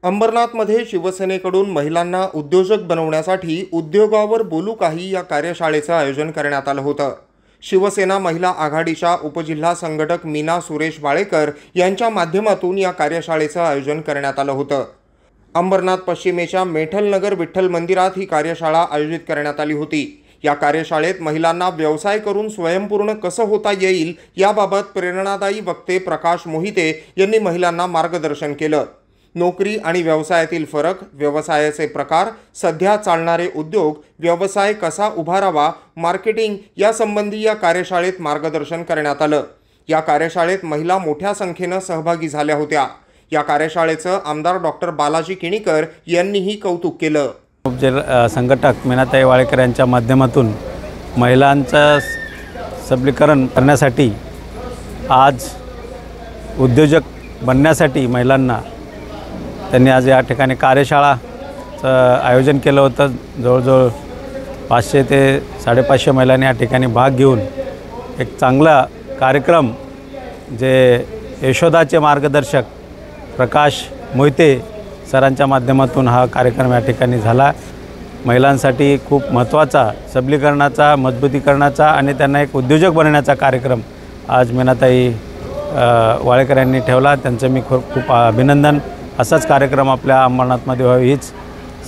अंबरनाथमध्ये शिवसेनेकडून महिलांना उद्योजक बनवण्यासाठी उद्योगावर बोलू काही या कार्यशाळेचं आयोजन करण्यात आलं होतं। शिवसेना महिला आघाडीच्या उपजिल्हा संघटक मीना सुरेश वाळेकर यांच्या माध्यमातून या कार्यशाळेचं आयोजन करण्यात आलं होतं। अंबरनाथ पश्चिमेच्या मेठलनगर विठ्ठल मंदिरात ही कार्यशाळा आयोजित करण्यात आली होती। या कार्यशाळेत महिलांना व्यवसाय करून स्वयंपूर्ण कसं होता येईल याबाबत प्रेरणादायी वक्ते प्रकाश मोहिते यांनी महिलांना मार्गदर्शन केलं। नोकरी आणि व्यवसायातील फरक, व्यवसायाचे प्रकार, सध्या चालणारे उद्योग, व्यवसाय कसा उभारावा, मार्केटिंग यासंबंधी या कार्यशाळेत मार्गदर्शन करण्यात आलं। या कार्यशाळेत महिला मोठ्या संख्येने सहभागी झाल्या होत्या। या कार्यशाळेचं आमदार डॉक्टर बालाजी किणीकर यांनीही कौतुक केलं। संघटक मीनाताई वाळेकर यांच्या माध्यमातून महिलांचं सबलीकरण करण्यासाठी आज उद्योजक बनण्यासाठी महिलांना त्यांनी आज या ठिकाणी कार्यशाळाचं आयोजन केलं होतं। जवळजवळ 500 ते 550 महिलांनी या ठिकाणी भाग घेऊन एक चांगला कार्यक्रम जे यशोदाचे मार्गदर्शक प्रकाश मोहिते सरांच्या माध्यमातून हा कार्यक्रम या ठिकाणी झाला। महिलांसाठी खूप महत्त्वाचा सबलीकरणाचा, मजबूतीकरणाचा आणि त्यांना एक उद्योजक बनवण्याचा कार्यक्रम आज मीनाताई वाळेकर यांनी ठेवला। त्यांचं मी खूप अभिनंदन। असाच कार्यक्रम आपल्या अंबरनाथमध्ये व्हावा हीच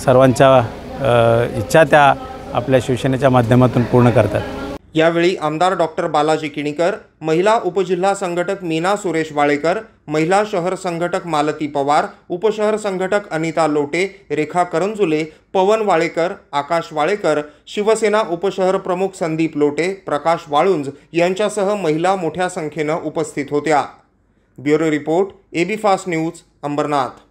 सर्वांच्या इच्छा त्या आपल्या शिवसेनेच्या माध्यमातून पूर्ण करतात। यावेळी आमदार डॉक्टर बालाजी किणीकर, महिला उपजिल्हा संघटक मीना सुरेश वाळेकर, महिला शहर संघटक मालती पवार, उपशहर संघटक अनिता लोटे, रेखा करंजुले, पवन वाळेकर, आकाश वाळेकर, शिवसेना उपशहर प्रमुख संदीप लोटे, प्रकाश वाळुंज यांच्यासह महिला मोठ्या संख्येने उपस्थित होत्या। Bureau report, AB fast news, Ambernath.